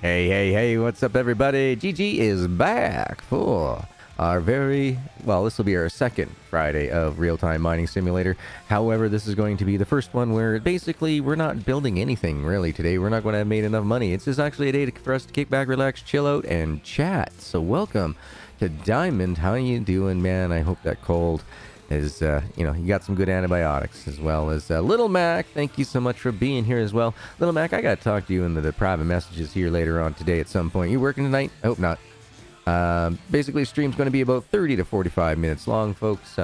Hey, what's up, everybody? GG is back for our this will be our second Friday of Real-Time Mining Simulator. However, this is going to be the first one where basically we're not building anything really today. We're not going to have made enough money. It's just actually a day for us to kick back, relax, chill out, and chat. So welcome to Diamond. How you doing, man? I hope that cold is, you got some good antibiotics, as well as Little Mac. Thank you so much for being here as well. Little Mac, I got to talk to you in the private messages here later on today at some point. You working tonight? I hope not. Basically, stream's going to be about 30 to 45 minutes long, folks.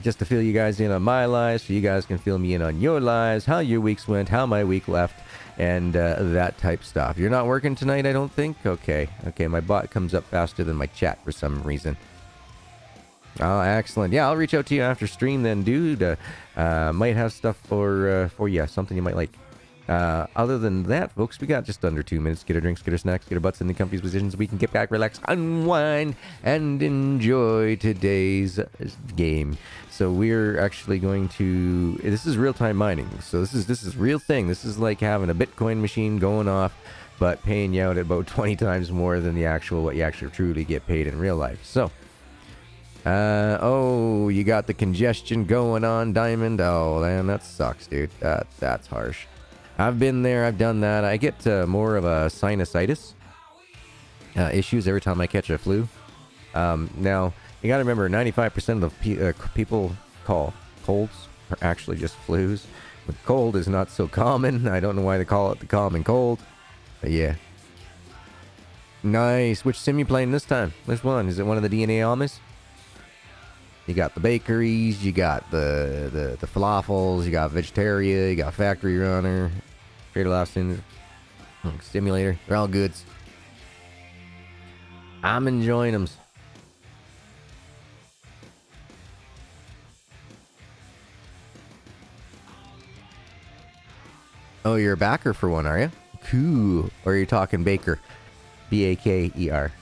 Just to fill you guys in on my lives, so you guys can fill me in on your lives, how your weeks went, how my week left, and that type stuff. You're not working tonight, I don't think? Okay, my bot comes up faster than my chat for some reason. Oh, excellent. Yeah, I'll reach out to you after stream then, dude. Might have stuff for you, something you might like. Other than that, folks, we got just under 2 minutes. Get our drinks, get our snacks, get our butts in the comfy positions. We can get back, relax, unwind, and enjoy today's game. So we're actually going to... This is real-time mining. So this is real thing. This is like having a Bitcoin machine going off, but paying you out at about 20 times more than what you actually truly get paid in real life. So... you got the congestion going on, Diamond. Oh, man, that sucks, dude. That's harsh. I've been there. I've done that. I get more of a sinusitis issues every time I catch a flu. Now, you got to remember, 95% of the people call colds are actually just flus. But cold is not so common. I don't know why they call it the common cold. But yeah. Nice. Which sim you playing this time? Which one? Is it one of the DNA Amis? You got the bakeries, you got the falafels, you got Vegetaria, you got Factory Runner, Trader Last Simulator. They're all goods. I'm enjoying them. Oh, you're a backer for one, are you? Cool. Or you're talking baker. B-A-K-E-R.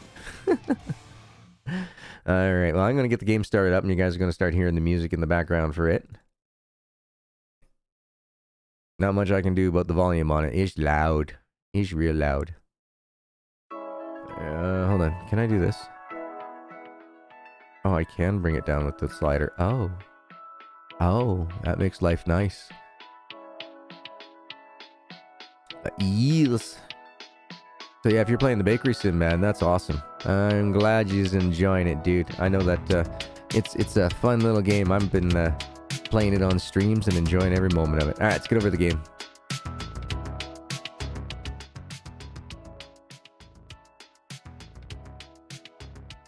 Alright, well, I'm going to get the game started up, and you guys are going to start hearing the music in the background for it. Not much I can do about the volume on it. It's loud. It's real loud. Hold on. Can I do this? Oh, I can bring it down with the slider. Oh, that makes life nice. Yes. So yeah, if you're playing the bakery sim, man, that's awesome. I'm glad you're enjoying it, dude. I know that it's a fun little game. I've been playing it on streams and enjoying every moment of it. All right, let's get over to the game.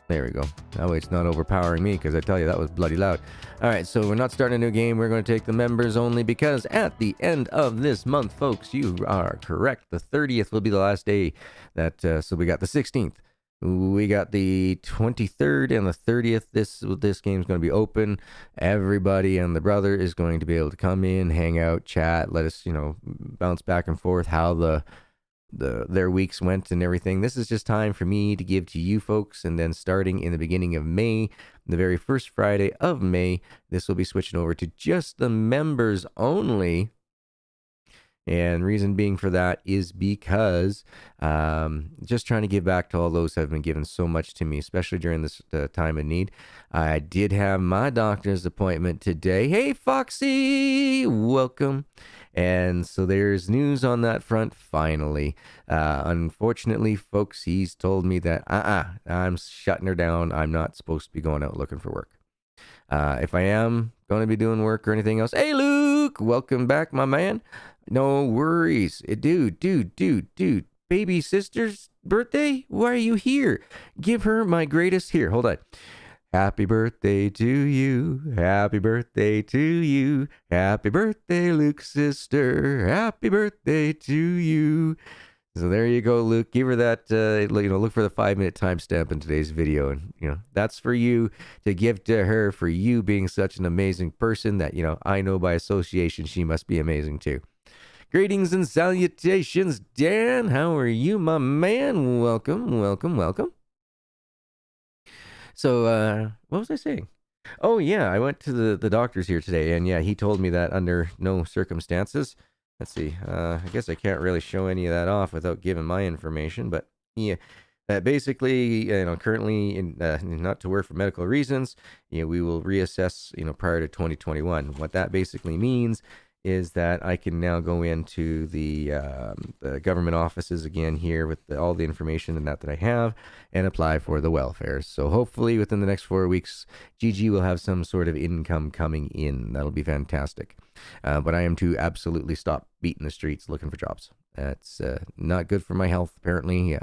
There we go. That way it's not overpowering me, because I tell you, that was bloody loud. All right, so we're not starting a new game. We're going to take the members only, because at the end of this month, folks, you are correct. The 30th will be the last day. So we got the 16th. We got the 23rd and the 30th. This game's going to be open. Everybody and the brother is going to be able to come in, hang out, chat, let us, bounce back and forth how their weeks went and everything. This is just time for me to give to you folks, and then starting in the beginning of May, the very first Friday of May, this will be switching over to just the members only. And reason being for that is because just trying to give back to all those who have been giving so much to me, especially during this time of need. I did have my doctor's appointment today. Hey, Foxy, welcome. And so there's news on that front, finally. Unfortunately, folks, he's told me that, I'm shutting her down. I'm not supposed to be going out looking for work. If I am going to be doing work or anything else, hey, Luke, welcome back, my man. No worries. Dude. Baby sister's birthday? Why are you here? Give her my greatest... Here, hold on. Happy birthday to you. Happy birthday to you. Happy birthday, Luke's sister. Happy birthday to you. So there you go, Luke. Give her that, look for the 5-minute timestamp in today's video. And, that's for you to give to her, for you being such an amazing person that, I know by association she must be amazing too. Greetings and salutations, Dan. How are you, my man? Welcome. So, what was I saying? Oh, yeah, I went to the doctor's here today, and yeah, he told me that under no circumstances Let's see. I guess I can't really show any of that off without giving my information, but yeah. Basically, currently, not to work for medical reasons, we will reassess, prior to 2021. What that basically means is that I can now go into the government offices again here with all the information and that I have and apply for the welfare. So hopefully within the next 4 weeks, GG will have some sort of income coming in. That'll be fantastic. But I am to absolutely stop beating the streets looking for jobs. That's not good for my health, apparently.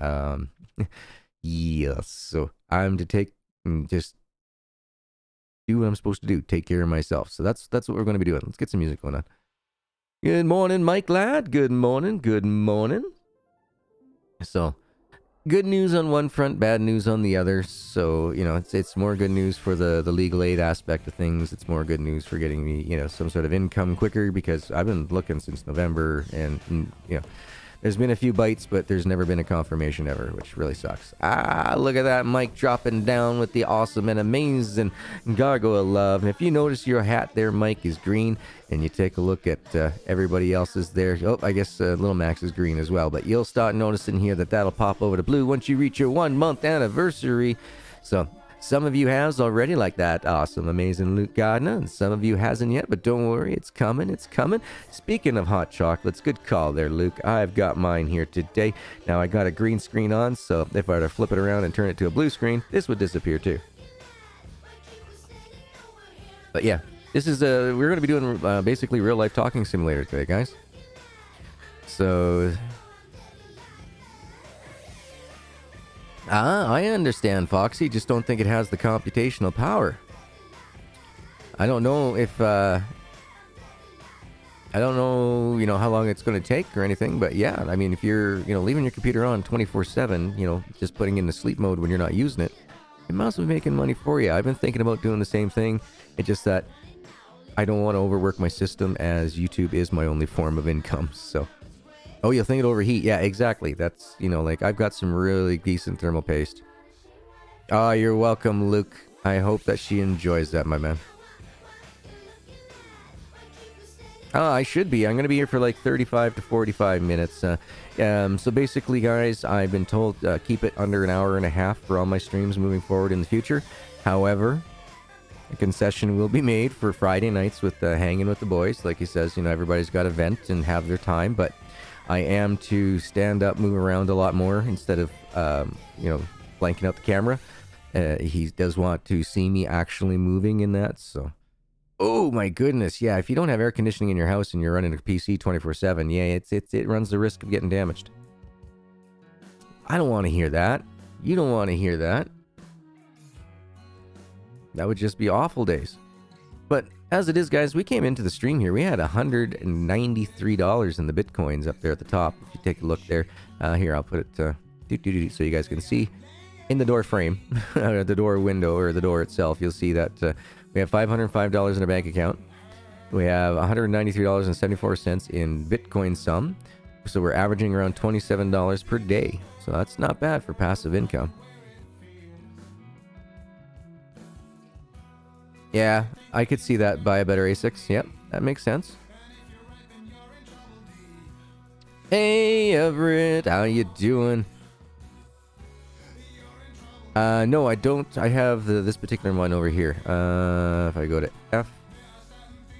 Yes, so I'm to take and just do what I'm supposed to do, take care of myself. So that's what we're going to be doing. Let's get some music going on. Good morning, Mike lad. Good morning. Good morning. So, good news on one front, bad news on the other. So, it's more good news for the legal aid aspect of things. It's more good news for getting me, some sort of income quicker, because I've been looking since November, and there's been a few bites, but there's never been a confirmation ever, which really sucks. Look at that Mike dropping down with the awesome and amazing Gargoyle love. And if you notice your hat there, Mike, is green, and you take a look at everybody else's there. Oh, I guess Little Max is green as well, but you'll start noticing here that'll pop over to blue once you reach your 1 month anniversary. So some of you has already, like that awesome, amazing Luke Gardner, and some of you hasn't yet, but don't worry, it's coming, it's coming. Speaking of hot chocolates, good call there, Luke. I've got mine here today. Now, I got a green screen on, so if I were to flip it around and turn it to a blue screen, this would disappear too. But yeah, this is, we're going to be doing basically real-life talking simulator today, guys. So... I understand, Foxy. Just don't think it has the computational power. I don't know if, I don't know, how long it's going to take or anything, but yeah, I mean, if you're, leaving your computer on 24/7, just putting it in the sleep mode when you're not using it, it must be making money for you. I've been thinking about doing the same thing. It's just that I don't want to overwork my system, as YouTube is my only form of income, so... Oh, you'll think it overheat. Yeah, exactly. That's, I've got some really decent thermal paste. Oh, you're welcome, Luke. I hope that she enjoys that, my man. Oh, I should be. I'm going to be here for like 35 to 45 minutes. So basically, guys, I've been told keep it under an hour and a half for all my streams moving forward in the future. However, a concession will be made for Friday nights with hanging with the boys. Like he says, everybody's got to vent and have their time, but... I am to stand up, move around a lot more instead of, blanking out the camera. He does want to see me actually moving in that, so... Oh, my goodness, yeah, if you don't have air conditioning in your house and you're running a PC 24/7, yeah, it runs the risk of getting damaged. I don't want to hear that. You don't want to hear that. That would just be awful days. But... as it is, guys, we came into the stream here. We had $193 in the Bitcoins up there at the top. If you take a look there. Here, I'll put it so you guys can see. In the door frame, the door window, or the door itself, you'll see that we have $505 in our bank account. We have $193.74 in Bitcoin sum. So we're averaging around $27 per day. So that's not bad for passive income. Yeah, I could see that. Buy a better ASICs. Yep, that makes sense. Hey, Everett, how you doing? No, I don't. I have this particular one over here. If I go to F,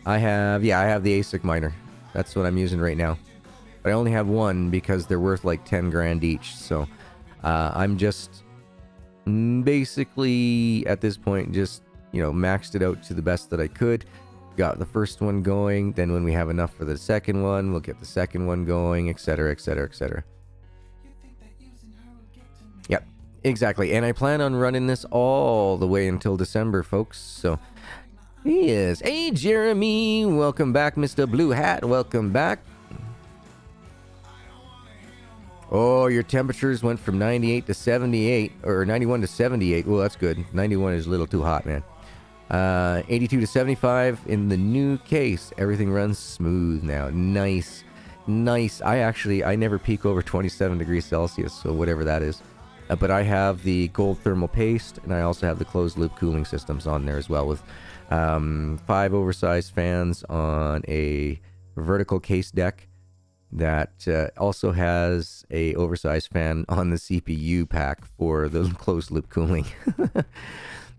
I have the ASIC miner. That's what I'm using right now. But I only have one because they're worth like 10 grand each. So I'm just basically at this point just maxed it out to the best that I could. Got the first one going. Then when we have enough for the second one, we'll get the second one going, etc., etc., etc. Yep, exactly. And I plan on running this all the way until December, folks. So, yes. Hey, Jeremy. Welcome back, Mr. Blue Hat. Welcome back. Oh, your temperatures went from 98 to 78, or 91 to 78. Well, that's good. 91 is a little too hot, man. 82 to 75 in the new case. Everything runs smooth now. Nice. I never peak over 27 degrees Celsius, so whatever that is. But I have the gold thermal paste, and I also have the closed loop cooling systems on there as well, with 5 oversized fans on a vertical case deck. that also has a oversized fan on the CPU pack for the closed loop cooling.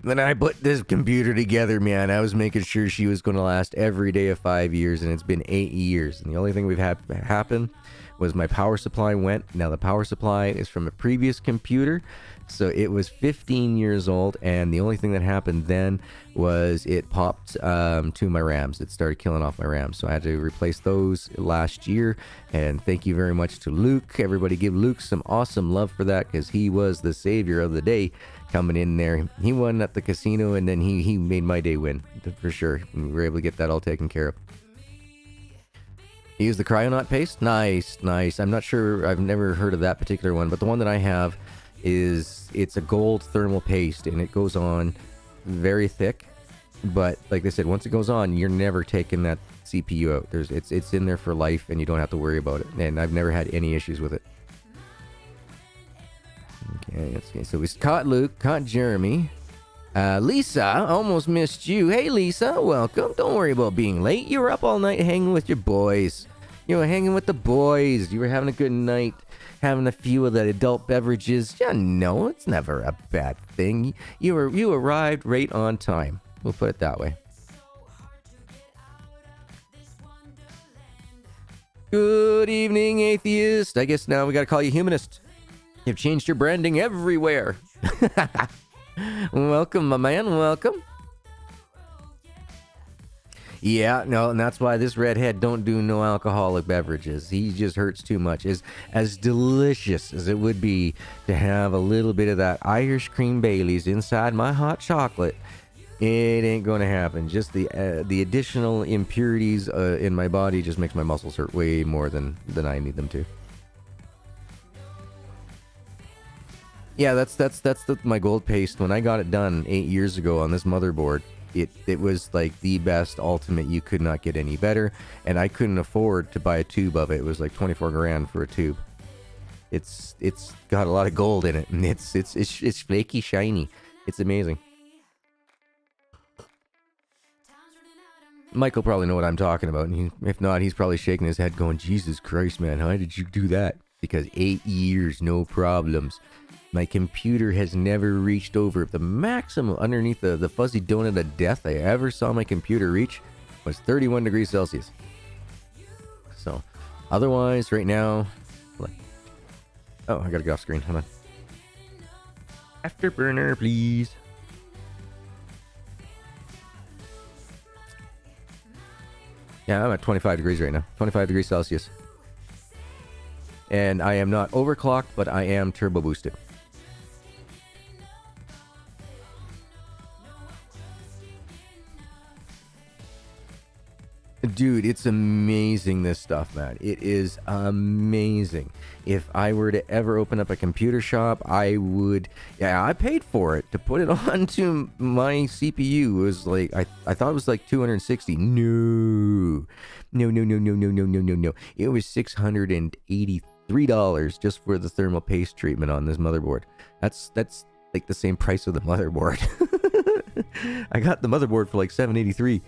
When I put this computer together, man, I was making sure she was going to last every day of 5 years, and it's been 8 years. And the only thing we've had happen was my power supply went. Now the power supply is from a previous computer, so it was 15 years old, and the only thing that happened then was it popped to my RAMs. It started killing off my RAMs, so I had to replace those last year. And thank you very much to Luke. Everybody give Luke some awesome love for that, because he was the savior of the day coming in there. He won at the casino, and then he made my day win for sure. We were able to get that all taken care of. Use the cryonaut paste. Nice. I'm not sure, I've never heard of that particular one, but the one that I have is, it's a gold thermal paste, and it goes on very thick. But like I said, once it goes on, you're never taking that CPU out. It's in there for life, and you don't have to worry about it. And I've never had any issues with it. Okay, let's see. So we caught Luke, caught Jeremy. Lisa, almost missed you. Hey, Lisa, welcome. Don't worry about being late. You were up all night hanging with your boys. You were hanging with the boys. You were having a good night, having a few of the adult beverages. Yeah, no, it's never a bad thing. You arrived right on time. We'll put it that way. Good evening, atheist. I guess now we gotta call you humanist. You've changed your branding everywhere. Welcome, my man, welcome. Yeah, no, and that's why this redhead don't do no alcoholic beverages. He just hurts too much. As delicious as it would be to have a little bit of that Irish cream Baileys inside my hot chocolate, it ain't going to happen. Just the additional impurities in my body just makes my muscles hurt way more than I need them to. Yeah, that's my gold paste. When I got it done 8 years ago on this motherboard, it was like the best ultimate. You could not get any better, and I couldn't afford to buy a tube of it. It was like 24 grand for a tube. It's got a lot of gold in it, and it's flaky shiny. It's amazing. Michael probably know what I'm talking about, and if not, he's probably shaking his head going, Jesus Christ, man, how did you do that? Because 8 years, no problems. My computer has never reached over the maximum underneath the fuzzy donut of death I ever saw my computer reach was 31 degrees Celsius. So, otherwise, right now, oh, I gotta get off screen. Hold on. Afterburner, please. Yeah, I'm at 25 degrees right now. 25 degrees Celsius. And I am not overclocked, but I am turbo boosted. Dude, it's amazing, this stuff, man. It is amazing. If I were to ever open up a computer shop, I would... Yeah, I paid for it to put it onto my CPU. It was like... I thought it was like 260. No. No. It was $683 just for the thermal paste treatment on this motherboard. That's like the same price of the motherboard. I got the motherboard for like $783.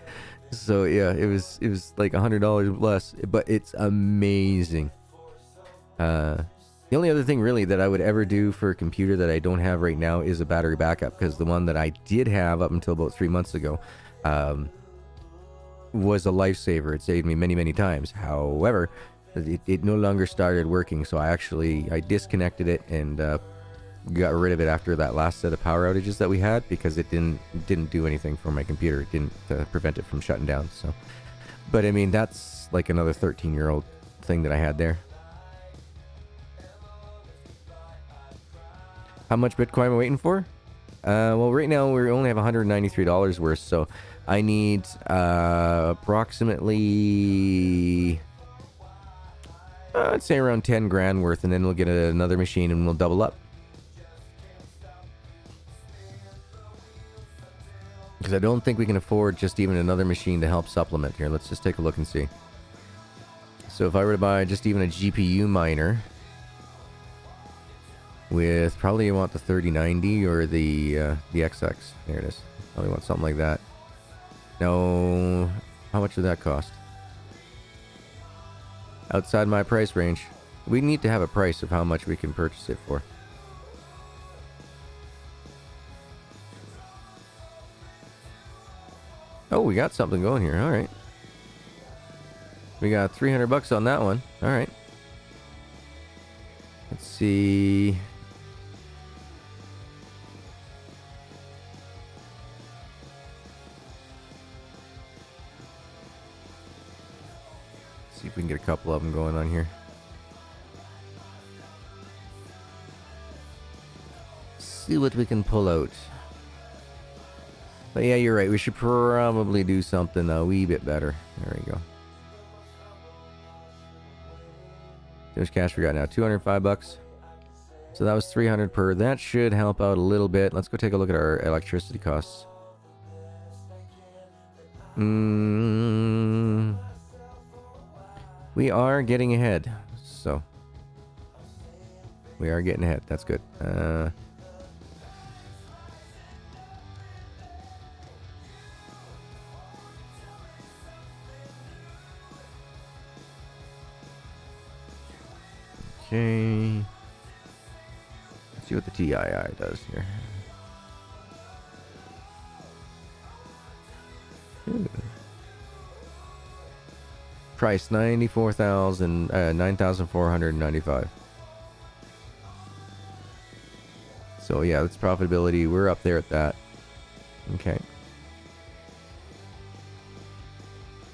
So yeah, it was like $100 less, but it's amazing. The only other thing really that I would ever do for a computer that I don't have right now is a battery backup, because the one that I did have up until about 3 months ago was a lifesaver. It saved me many times. However, it no longer started working, so I disconnected it and got rid of it after that last set of power outages that we had, because it didn't do anything for my computer. It didn't prevent it from shutting down. So, but I mean, that's like another 13-year-old thing that I had there. How much Bitcoin am I waiting for? Well, right now we only have $193 worth, so I need approximately, I'd say around 10 grand worth, and then we'll get another machine and we'll double up. Because I don't think we can afford just even another machine to help supplement here. Let's just take a look and see. So if I were to buy just even a GPU miner with, probably you want the 3090 or the XX. There it is. Probably want something like that. No, how much would that cost? outside my price range. We need to have a price of how much we can purchase it for. Oh, we got something going here. All right. We got 300 bucks on that one. All right. Let's see. See if we can get a couple of them going on here. See what we can pull out. But yeah, you're right. We should probably do something a wee bit better. There we go. How much cash we got now? 205 bucks. So that was 300 per. That should help out a little bit. Let's go take a look at our electricity costs. We are getting ahead. So we are getting ahead. That's good. Okay. Let's see what the TII does here. Ooh. Price 9,495. So yeah, that's profitability. We're up there at that. Okay.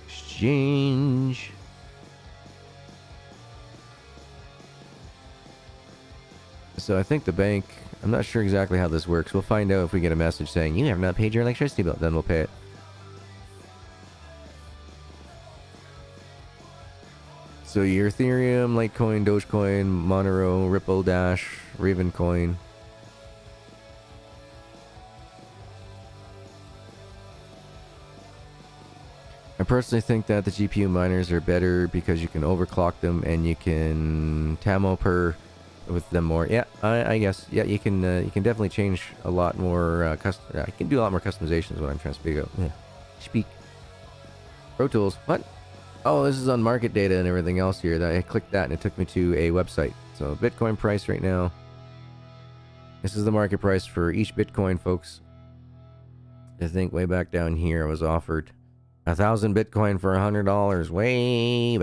Exchange. So I think the bank, I'm not sure exactly how this works. We'll find out if we get a message saying, you have not paid your electricity bill. Then we'll pay it. So your Ethereum, Litecoin, Dogecoin, Monero, Ripple, Dash, Ravencoin. I personally think that the GPU miners are better because you can overclock them and you can Tamo per with them more. Yeah, I guess. Yeah, you can definitely change a lot more. I can do a lot more customizations. What I'm trying to speak out. Yeah. Speak. Pro Tools. What? Oh, this is on market data and everything else here. I clicked that and it took me to a website. So Bitcoin price right now. This is the market price for each Bitcoin, folks. I think way back down here I was offered 1,000 Bitcoin for $100 way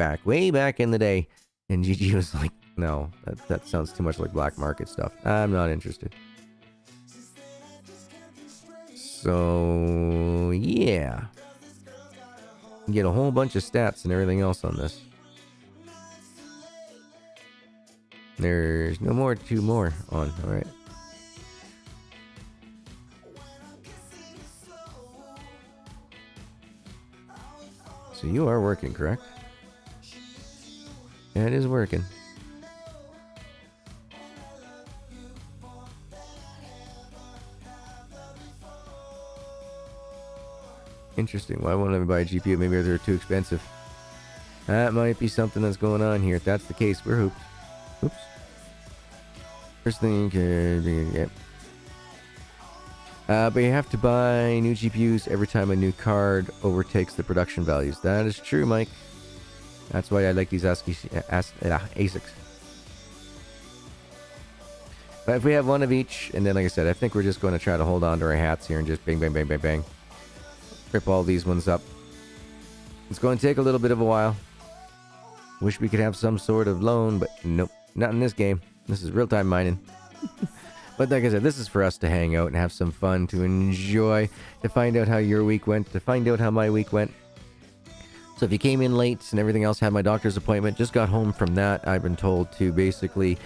back in the day, and GG was like, no, that sounds too much like black market stuff. I'm not interested. So yeah, you get a whole bunch of stats and everything else on this. There's no more, 2 more on. All right. So you are working, correct? Yeah, it is working. Interesting. Why won't I buy a GPU? Maybe they're too expensive. That might be something that's going on here. If that's the case, we're hooped. Oops. First thing, yep. But you have to buy new GPUs every time a new card overtakes the production values. That is true, Mike. That's why I like these ASICs. But if we have one of each, and then like I said, I think we're just going to try to hold on to our hats here and just bang, bang, bang, bang, bang. Rip all these ones up. It's going to take a little bit of a while. Wish we could have some sort of loan, but nope. Not in this game. This is real-time mining. But like I said, this is for us to hang out and have some fun, to enjoy, to find out how your week went, to find out how my week went. So if you came in late and everything else, had my doctor's appointment, just got home from that, I've been told to basically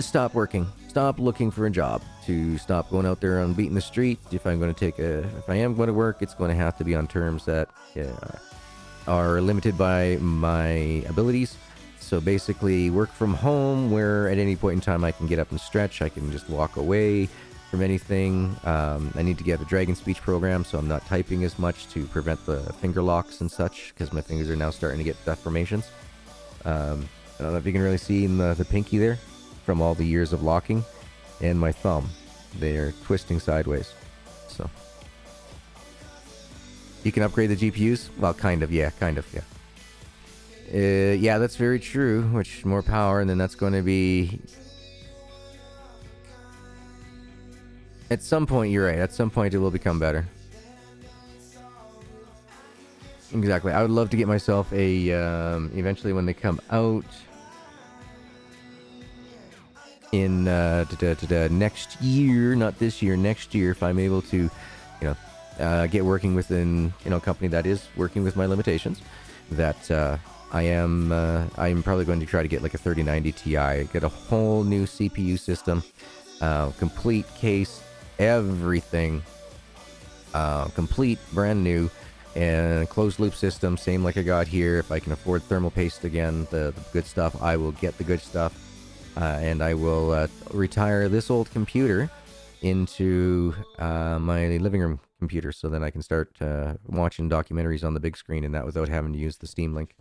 stop working, stop looking for a job, to stop going out there on beating the street. If I am going to work, it's going to have to be on terms that are limited by my abilities. So basically work from home, where at any point in time I can get up and stretch. I can just walk away from anything. I need to get a dragon speech program, so I'm not typing as much to prevent the finger locks and such, because my fingers are now starting to get deformations. I don't know if you can really see in the pinky there from all the years of locking, and my thumb. They're twisting sideways. So you can upgrade the GPUs? Well, kind of, yeah. Yeah, that's very true. Which more power, and then that's going to be. At some point, you're right. At some point, it will become better. Exactly. I would love to get myself a. Eventually, when they come out in next year, not this year, next year, if I'm able to, get working within a company that is working with my limitations, that I'm probably going to try to get like a 3090 Ti, get a whole new CPU system, complete case, everything, complete brand new, and closed loop system, same like I got here. If I can afford thermal paste again, the good stuff, I will get the good stuff, and I will retire this old computer into my living room computer, so then I can start watching documentaries on the big screen, and that without having to use the Steam Link.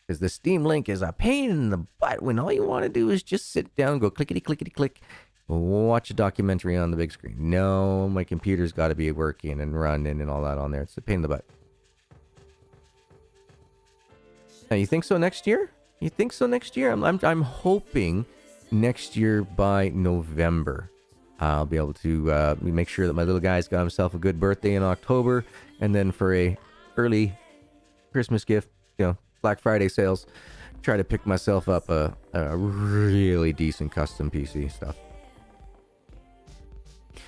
Because the Steam Link is a pain in the butt when all you want to do is just sit down, go clickety clickety click, watch a documentary on the big screen. No, my computer's got to be working and running and all that on there. It's a pain in the butt. Now, you think so next year? You think so next year? I'm hoping next year by November. I'll be able to make sure that my little guy's got himself a good birthday in October, and then for a early Christmas gift, Black Friday sales, try to pick myself up a really decent custom PC stuff.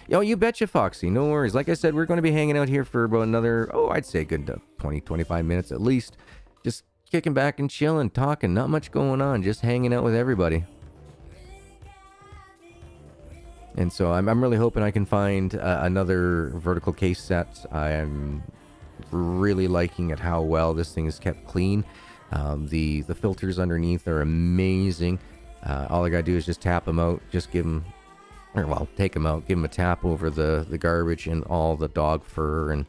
You betcha, Foxy. No worries. Like I said, we're going to be hanging out here for about another, I'd say a good 20, 25 minutes at least. Just kicking back and chilling, talking. Not much going on. Just hanging out with everybody. And so I'm really hoping I can find another vertical case set. I'm really liking at how well this thing is kept clean. The filters underneath are amazing. All I gotta do is just tap them out. Just give them, take them out. Give them a tap over the garbage, and all the dog fur and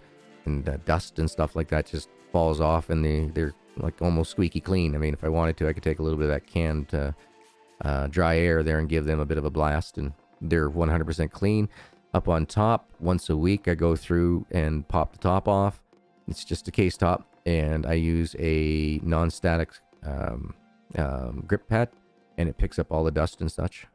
dust and stuff like that just falls off, and they're like almost squeaky clean. I mean, if I wanted to, I could take a little bit of that canned dry air there and give them a bit of a blast, and they're 100% clean. Up on top, once a week, I go through and pop the top off. It's just a case top, and I use a non-static grip pad, and it picks up all the dust and such.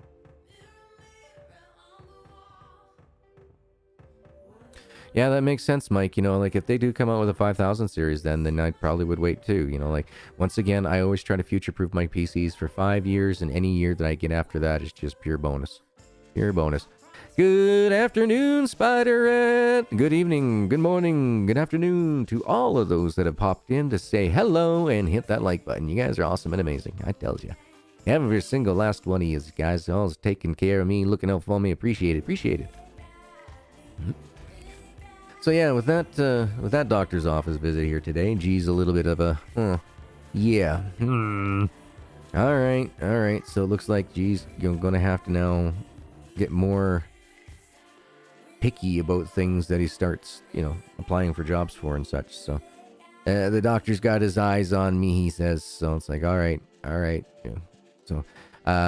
Yeah, that makes sense, Mike. Like if they do come out with a 5000 series, then I probably would wait too. Like once again, I always try to future-proof my PCs for 5 years, and any year that I get after that is just pure bonus. Pure bonus. Good afternoon, Spider-Rat. Good evening, good morning, good afternoon to all of those that have popped in to say hello and hit that like button. You guys are awesome and amazing, I tells you. Every single last one of you guys, always taking care of me, looking out for me. Appreciate it. Mm-hmm. So yeah, with that doctor's office visit here today, geez, a little bit of a, yeah. All right. So it looks like, geez, you're gonna have to now get more picky about things that he starts, applying for jobs for and such. So the doctor's got his eyes on me, he says. So it's like, all right. Yeah. So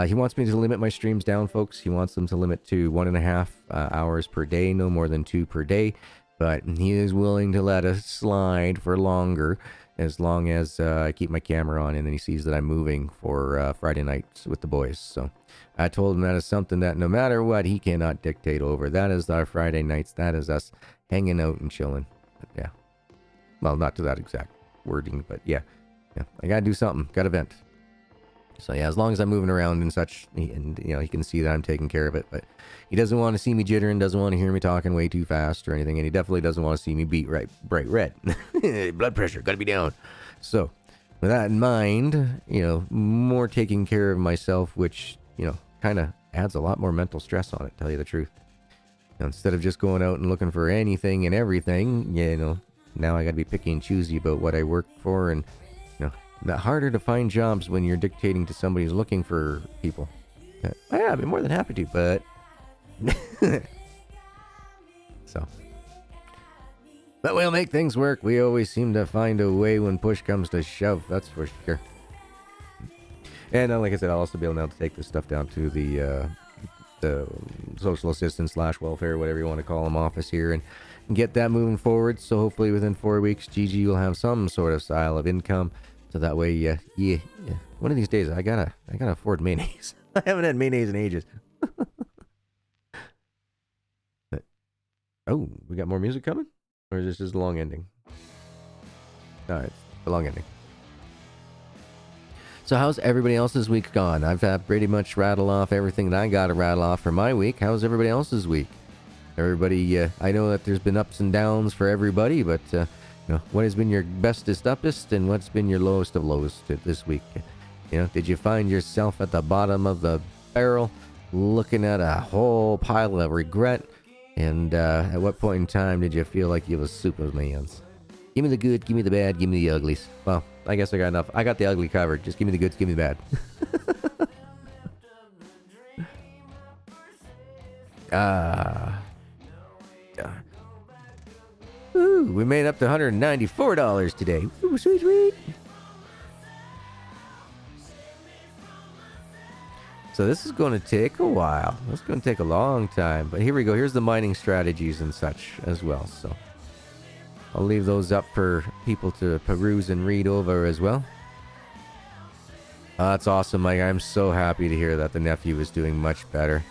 he wants me to limit my streams down, folks. He wants them to limit to 1.5 hours per day, no more than 2 per day. But he is willing to let us slide for longer, as long as I keep my camera on and then he sees that I'm moving for Friday nights with the boys. So I told him that is something that no matter what, he cannot dictate over. That is our Friday nights. That is us hanging out and chilling. But yeah. Well, not to that exact wording, but yeah. I gotta do something. Gotta vent. So yeah, as long as I'm moving around and such, he can see that I'm taking care of it. But he doesn't want to see me jittering, doesn't want to hear me talking way too fast or anything, and he definitely doesn't want to see me beat bright red. Blood pressure, gotta be down. So with that in mind, more taking care of myself, which, kind of adds a lot more mental stress on it, tell you the truth. Instead of just going out and looking for anything and everything, now I gotta be picky and choosy about what I work for, and not harder to find jobs when you're dictating to somebody who's looking for people. Yeah, I'd be more than happy to, but so, but we'll make things work. We always seem to find a way when push comes to shove, that's for sure. And like I said, I'll also be able now to take this stuff down to the social assistance / welfare, whatever you want to call them, office here, and get that moving forward. So hopefully within 4 weeks, Gigi will have some sort of style of income. So that way, yeah. One of these days, I gotta afford mayonnaise. I haven't had mayonnaise in ages. But, oh, we got more music coming? Or is this just a long ending? Alright, a long ending. So how's everybody else's week gone? I've pretty much rattled off everything that I got to rattle off for my week. How's everybody else's week? Everybody, I know that there's been ups and downs for everybody, but what has been your bestest uppest and what's been your lowest of lows this week? Did you find yourself at the bottom of the barrel looking at a whole pile of regret? And at what point in time did you feel like you was Superman's? Give me the good, give me the bad, give me the uglies. Well, I guess I got enough. I got the ugly covered. Just give me the goods, give me the bad. Ooh, we made up to $194 today. Ooh, sweet, sweet. So this is going to take a while. It's going to take a long time. But here we go. Here's the mining strategies and such as well. So I'll leave those up for people to peruse and read over as well. That's awesome, Mike. I'm so happy to hear that the nephew is doing much better.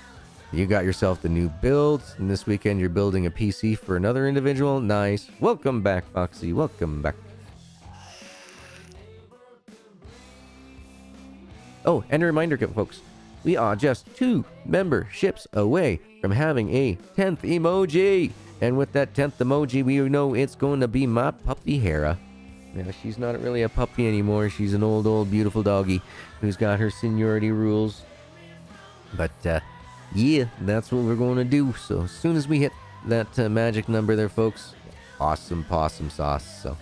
You got yourself the new build, and this weekend you're building a PC for another individual. Nice. Welcome back, Foxy. Welcome back. Oh, and a reminder, folks. We are just 2 memberships away from having a 10th emoji. And with that 10th emoji, we know it's going to be my puppy Hera. Now, she's not really a puppy anymore. She's an old, beautiful doggy who's got her seniority rules. But, yeah, that's what we're going to do. So, as soon as we hit that magic number there, folks, awesome possum sauce. So,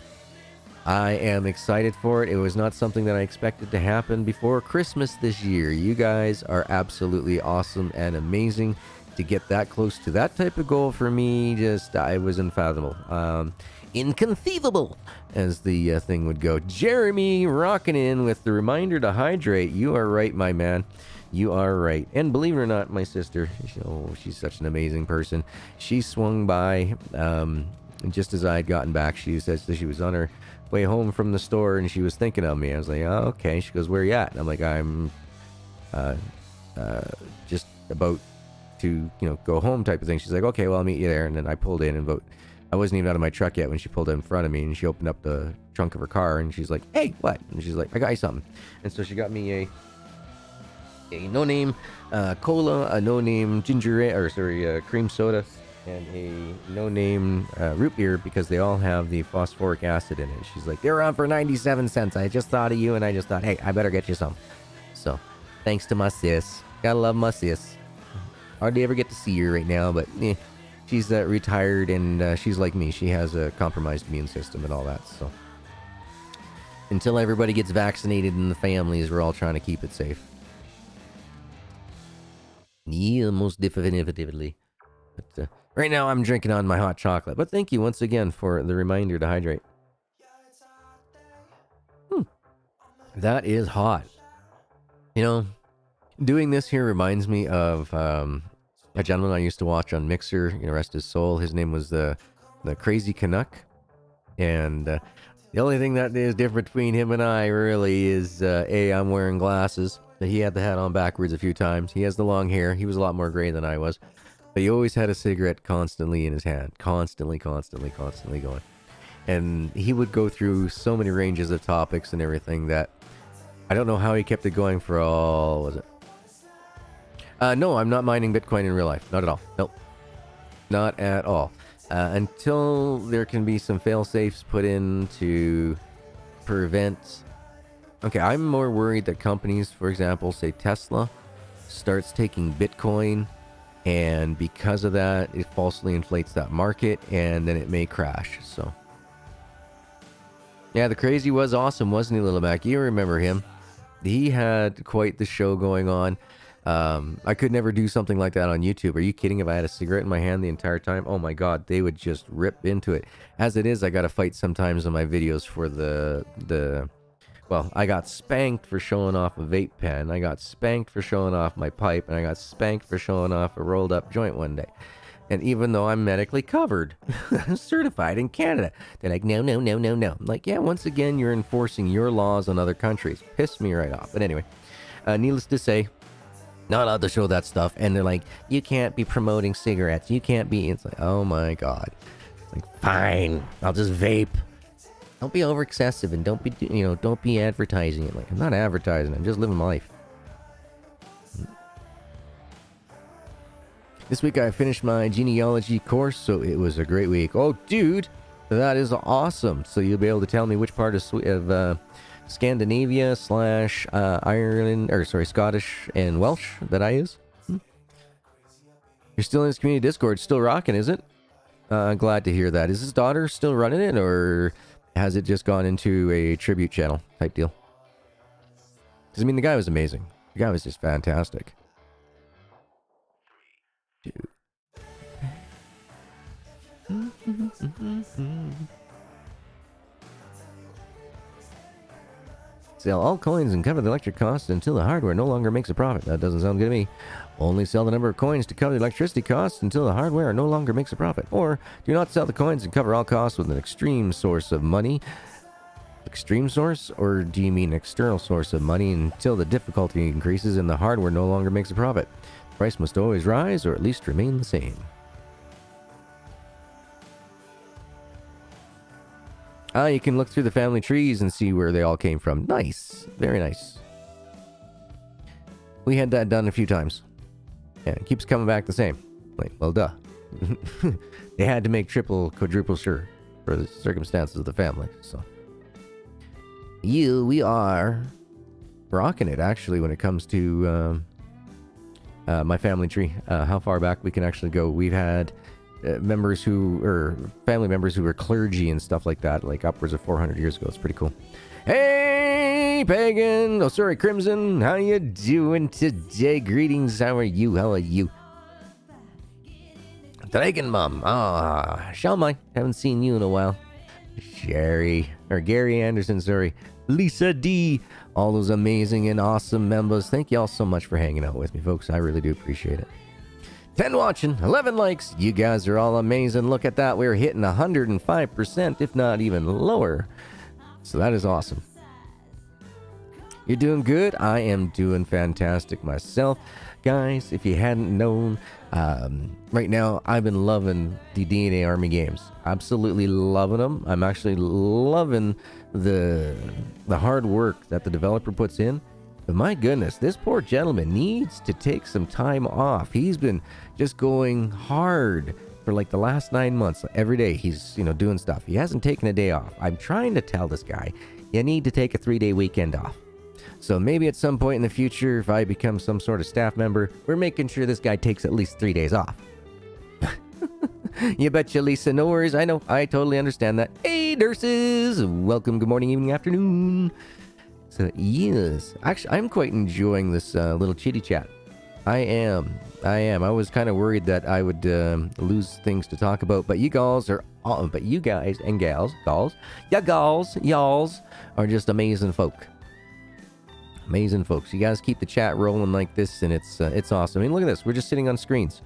I am excited for it. It was not something that I expected to happen before Christmas this year. You guys are absolutely awesome and amazing. To get that close to that type of goal for me, I was unfathomable. Inconceivable, as the thing would go. Jeremy rocking in with the reminder to hydrate. You are right, my man. You are right. And believe it or not, my sister, she's such an amazing person. She swung by just as I had gotten back. She says that she was on her way home from the store and she was thinking of me. I was like, oh, okay. She goes, where you at? And I'm like, I'm just about to go home type of thing. She's like, okay, well, I'll meet you there. And then I pulled in and I wasn't even out of my truck yet when she pulled in front of me, and she opened up the trunk of her car and she's like, hey, what? And she's like, I got you something. And so she got me a no-name cola, a no-name cream soda, and a no-name root beer, because they all have the phosphoric acid in it. She's like, they're on for 97 cents. I just thought of you, and I just thought, hey, I better get you some. So thanks to my sis. Gotta love my sis. Hardly ever get to see her right now, but she's retired, and she's like me. She has a compromised immune system and all that. So until everybody gets vaccinated in the families, we're all trying to keep it safe. Yeah, most definitively. But right now I'm drinking on my hot chocolate. But thank you once again for the reminder to hydrate. That is hot. Doing this here reminds me of a gentleman I used to watch on Mixer, rest his soul. His name was the Crazy Canuck. And the only thing that is different between him and I really is, I'm wearing glasses. He had the hat on backwards a few times. He has the long hair. He was a lot more gray than I was. But he always had a cigarette constantly in his hand. Constantly going. And he would go through so many ranges of topics and everything that I don't know how he kept it going for all, was it? No, I'm not mining Bitcoin in real life. Not at all. Nope. Not at all. Until there can be some fail-safes put in to prevent... Okay, I'm more worried that companies, for example, say Tesla, starts taking Bitcoin, and because of that, it falsely inflates that market, and then it may crash, so... Yeah, the Crazy was awesome, wasn't he, Little Mac? You remember him. He had quite the show going on. I could never do something like that on YouTube. Are you kidding? If I had a cigarette in my hand the entire time, oh my god, they would just rip into it. As it is, I gotta fight sometimes on my videos for well, I got spanked for showing off a vape pen, I got spanked for showing off my pipe, and I got spanked for showing off a rolled up joint one day. And even though I'm medically covered, certified in Canada, they're like, no, no, no, no, no. I'm like, yeah, once again, you're enforcing your laws on other countries. Piss me right off. But anyway, needless to say, not allowed to show that stuff. And they're like, you can't be promoting cigarettes. You can't be. It's like, oh my God. It's like, fine, I'll just vape. Don't be over excessive and don't be, don't be advertising it. Like, I'm not advertising. I'm just living my life. This week I finished my genealogy course, so it was a great week. Oh, dude, that is awesome. So you'll be able to tell me which part of Scandinavia / Ireland, or sorry, Scottish and Welsh that I is. You're still in this community Discord, still rocking, is it? I'm glad to hear that. Is his daughter still running it, or has it just gone into a tribute channel type deal? Because, I mean, the guy was amazing. The guy was just fantastic. Sell all coins and cover the electric costs until the hardware no longer makes a profit. That doesn't sound good to me. Only sell the number of coins to cover the electricity costs until the hardware no longer makes a profit. Or do not sell the coins and cover all costs with an extreme source of money. Extreme source? Or do you mean external source of money until the difficulty increases and the hardware no longer makes a profit? Price must always rise or at least remain the same. You can look through the family trees and see where they all came from. Nice. Very nice. We had that done a few times. Yeah, it keeps coming back the same. Like, well, duh. They had to make triple, quadruple sure for the circumstances of the family, so. We are rocking it, actually, when it comes to my family tree. How far back we can actually go. We've had members family members who were clergy and stuff like that, like upwards of 400 years ago. It's pretty cool. Hey, Pagan! Oh, sorry, Crimson. How you doing today? Greetings. How are you? How are you? Dragon Mom. Shalmai. Haven't seen you in a while. Gary Anderson, sorry. Lisa D. All those amazing and awesome members. Thank you all so much for hanging out with me, folks. I really do appreciate it. 10 watching, 11 likes. You guys are all amazing. Look at that. We're hitting 105%, if not even lower. So that is awesome. You're doing good. I am doing fantastic myself. Guys, if you hadn't known, right now I've been loving the DNA Army games. Absolutely loving them. I'm actually loving the hard work that the developer puts in. But my goodness, this poor gentleman needs to take some time off. He's been just going hard for like the last 9 months. Every day he's, doing stuff. He hasn't taken a day off. I'm trying to tell this guy, you need to take a 3-day weekend off. So maybe at some point in the future, if I become some sort of staff member, we're making sure this guy takes at least 3 days off. You betcha, Lisa. No worries. I know. I totally understand that. Hey, nurses. Welcome. Good morning, evening, afternoon. So, yes. Actually, I'm quite enjoying this little chitty chat. I am. I was kind of worried that I would lose things to talk about, but you guys and gals, y'alls are just amazing folk. Amazing folks. You guys keep the chat rolling like this, and it's awesome. I mean, look at this. We're just sitting on screens,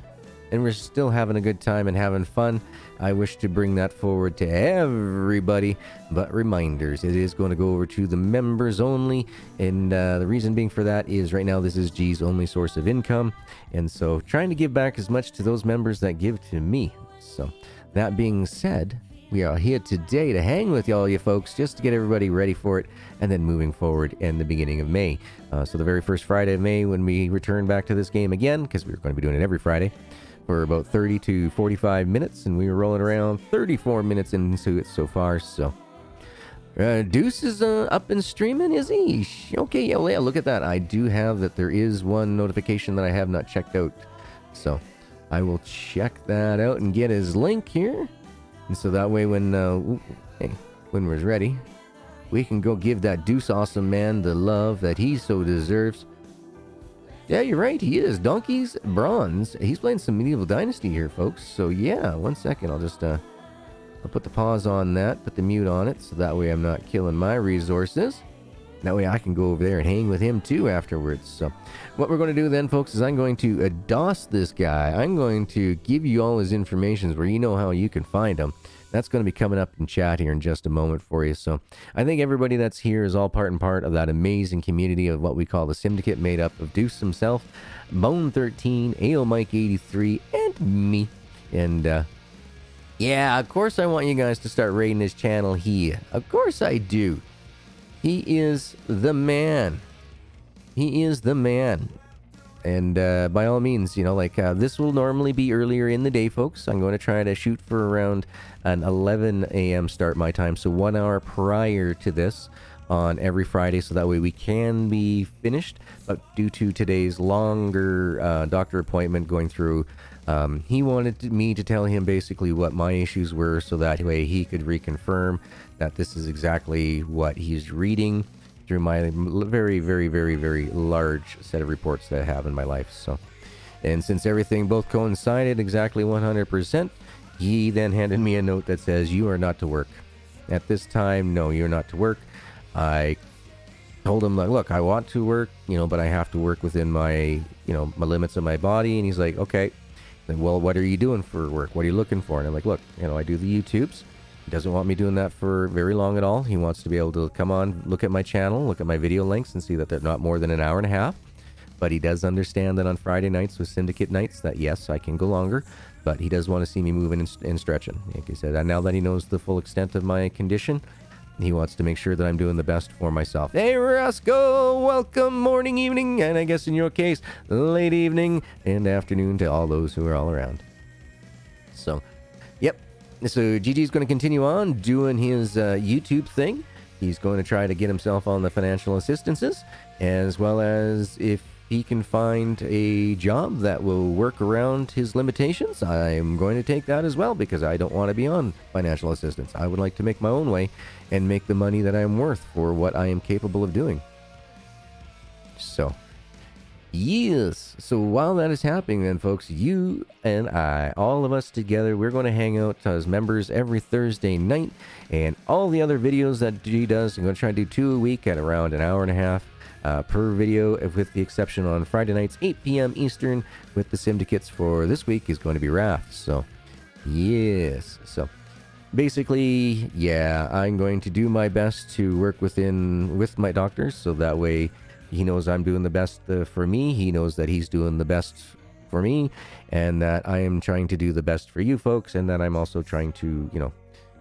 and we're still having a good time and having fun. I wish to bring that forward to everybody, but reminders, it is going to go over to the members only, and the reason being for that is right now this is G's only source of income, and so trying to give back as much to those members that give to me. So that being said, we are here today to hang with y'all, you folks, just to get everybody ready for it, and then moving forward in the beginning of May. So the very first Friday of May, when we return back to this game again, because we're going to be doing it every Friday, for about 30 to 45 minutes, and we were rolling around 34 minutes into it so far. So Deuce is up and streaming, is he? Okay, yeah, look at that. I do have that. There is one notification that I have not checked out, so I will check that out and get his link here, and so that way when we're ready, we can go give that Deuce awesome man the love that he so deserves. Yeah, you're right. He is. Donkey's Bronze. He's playing some Medieval Dynasty here, folks. So, yeah, 1 second. I'll just I'll put the pause on that, put the mute on it, so that way I'm not killing my resources. That way I can go over there and hang with him too afterwards. So what we're going to do then, folks, is I'm going to DOS this guy. I'm going to give you all his information where you know how you can find him. That's going to be coming up in chat here in just a moment for you. So I think everybody that's here is all part and part of that amazing community of what we call the Syndicate, made up of Deuce himself, Bone13, Ale Mike 83, and me. And yeah, of course I want you guys to start rating his channel here. Of course I do. He is the man. He is the man. And by all means, you know, like this will normally be earlier in the day, folks. I'm going to try to shoot for around an 11 a.m. start my time. So 1 hour prior to this on every Friday. So that way we can be finished. But due to today's longer doctor appointment going through, he wanted me to tell him basically what my issues were, so that way he could reconfirm that this is exactly what he's reading through my very, very, very, very large set of reports that I have in my life. So, and since everything both coincided exactly 100%, he then handed me a note that says, "You are not to work at this time. No, you're not to work." I told him, like, look, I want to work, you know, but I have to work within my, you know, my limits of my body. And he's like, okay. Well, what are you doing for work? What are you looking for? And I'm like, look, you know, I do the YouTubes. He doesn't want me doing that for very long at all. He wants to be able to come on, look at my channel, look at my video links, and see that they're not more than an hour and a half. But he does understand that on Friday nights with Syndicate nights that, yes, I can go longer. But he does want to see me moving and stretching. Like I said, now that he knows the full extent of my condition, he wants to make sure that I'm doing the best for myself. Hey, Roscoe! Welcome, morning, evening, and I guess in your case, late evening and afternoon to all those who are all around. So, yep. So, Gigi's going to continue on doing his YouTube thing. He's going to try to get himself on the financial assistances, as well as if he can find a job that will work around his limitations, I'm going to take that as well, because I don't want to be on financial assistance. I would like to make my own way and make the money that I'm worth for what I am capable of doing. So, yes. So while that is happening then, folks, you and I, all of us together, we're going to hang out as members every Thursday night. And all the other videos that G does, I'm going to try to do 2 a week at around an hour and a half. Per video, with the exception on Friday nights, 8 p.m. Eastern, with the syndicates for this week is going to be Wrath. So, yes. So, basically, yeah, I'm going to do my best to work with my doctors, so that way he knows I'm doing the best for me. He knows that he's doing the best for me, and that I am trying to do the best for you folks, and that I'm also trying to, you know,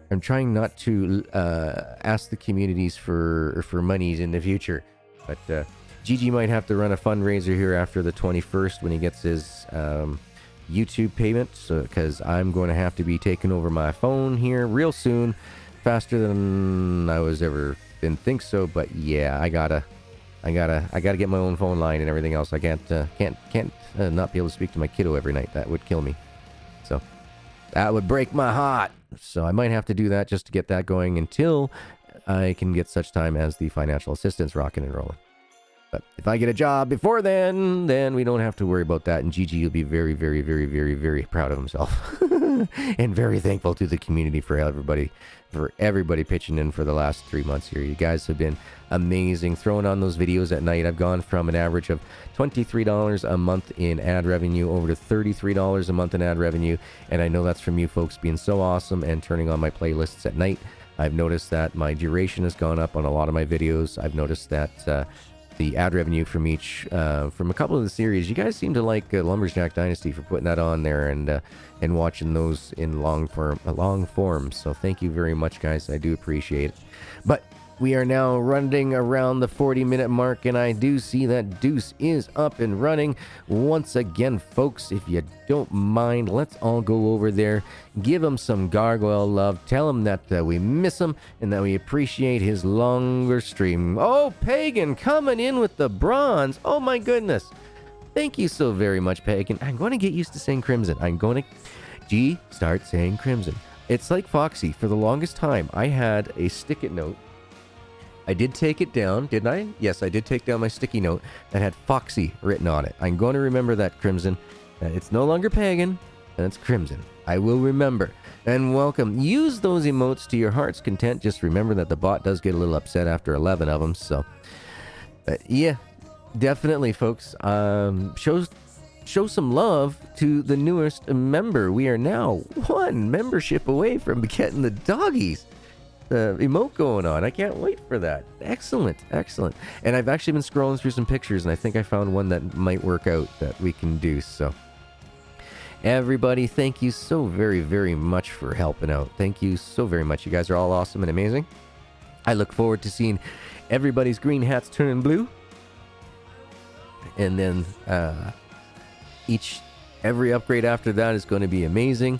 I'm trying not to ask the communities for monies in the future. But Gigi might have to run a fundraiser here after the 21st when he gets his YouTube payment, so because I'm going to have to be taking over my phone here real soon, faster than I was ever didn't think so. But yeah, I gotta get my own phone line and everything else. I can't not be able to speak to my kiddo every night. That would kill me. So that would break my heart. So I might have to do that just to get that going until I can get such time as the financial assistance rocking and rolling. But if I get a job before then we don't have to worry about that. And Gigi will be very, very, very, very, very proud of himself. And very thankful to the community for everybody pitching in for the last 3 months here. You guys have been amazing. Throwing on those videos at night. I've gone from an average of $23 a month in ad revenue over to $33 a month in ad revenue. And I know that's from you folks being so awesome and turning on my playlists at night. I've noticed that my duration has gone up on a lot of my videos. I've noticed that the ad revenue from a couple of the series, you guys seem to like Lumberjack Dynasty for putting that on there and watching those in long form. So thank you very much, guys. I do appreciate it. But we are now running around the 40-minute mark, and I do see that Deuce is up and running once again, folks. If you don't mind, let's all go over there, give him some Gargoyle love, tell him that we miss him and that we appreciate his longer stream. Oh, Pagan coming in with the bronze. Oh my goodness. Thank you so very much, Pagan. I'm going to get used to saying Crimson. I'm going to start saying Crimson. It's like Foxy. For the longest time, I had a stick-it note. I did take it down, didn't I? Yes, I did take down my sticky note that had Foxy written on it. I'm going to remember that, Crimson. It's no longer Pagan, That's Crimson. I will remember. And welcome. Use those emotes to your heart's content. Just remember that the bot does get a little upset after 11 of them. So, yeah, definitely, folks. Show some love to the newest member. We are now 1 membership away from getting the doggies emote going on. I can't wait for that. Excellent, excellent. And I've actually been scrolling through some pictures, and I think I found one that might work out that we can do. So, everybody, thank you so very, very much for helping out. Thank you so very much. You guys are all awesome and amazing. I look forward to seeing everybody's green hats turning blue. And then every upgrade after that is going to be amazing.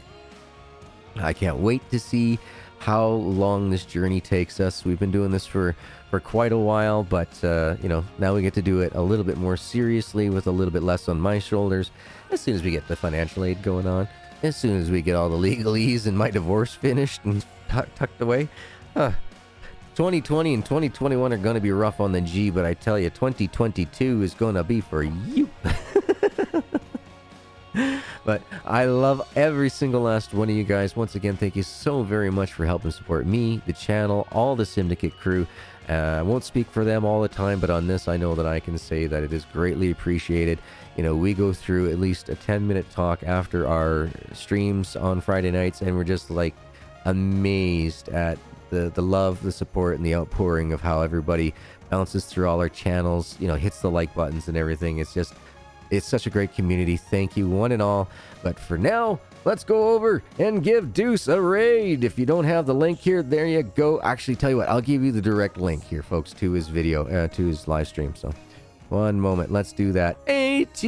I can't wait to see how long this journey takes us. We've been doing this for quite a while, but now we get to do it a little bit more seriously with a little bit less on my shoulders. As soon as we get the financial aid going on, as soon as we get all the legalese and my divorce finished and tucked away. 2020 and 2021 are going to be rough on the G, but I tell you, 2022 is going to be for you. But I love every single last one of you guys. Once again, thank you so very much for helping support me, the channel, all the Syndicate crew. I won't speak for them all the time, but on this, I know that I can say that it is greatly appreciated. We go through at least a 10-minute talk after our streams on Friday nights, and we're just like amazed at the love, the support, and the outpouring of how everybody bounces through all our channels, hits the like buttons and everything. It's such a great community. Thank you, one and all. But for now, let's go over and give Deuce a raid. If you don't have the link here, there you go. Actually, tell you what, I'll give you the direct link here, folks, to his video, to his live stream. So, one moment. Let's do that. AT!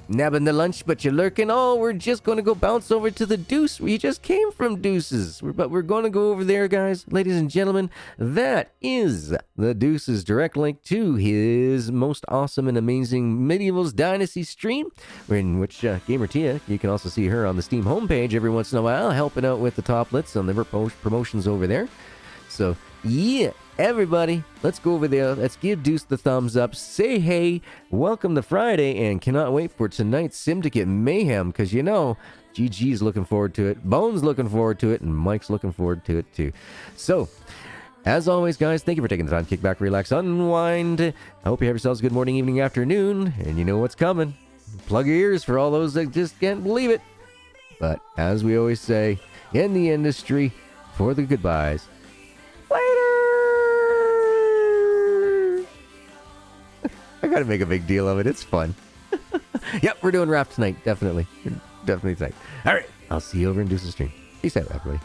Nabbing the lunch, but you're lurking. Oh, we're just going to go bounce over to the Deuce. We just came from Deuce's. But we're going to go over there, guys. Ladies and gentlemen, that is the Deuce's direct link to his most awesome and amazing Medievals Dynasty stream, in which Gamer Tia, you can also see her on the Steam homepage every once in a while, helping out with the toplets on the promotions over there. So, yeah. Everybody, let's go over there. Let's give Deuce the thumbs up. Say hey, welcome to Friday, and cannot wait for tonight's Syndicate Mayhem, because GG's looking forward to it, Bones looking forward to it, and Mike's looking forward to it too. So, as always, guys, thank you for taking the time to kick back, relax, unwind. I hope you have yourselves a good morning, evening, afternoon, and you know what's coming. Plug your ears for all those that just can't believe it. But, as we always say, in the industry, for the goodbyes, later! I gotta make a big deal of it. It's fun. Yep, we're doing rap tonight. Definitely. Definitely tonight. All right. I'll see you over in Deuce's stream. Peace out, everybody.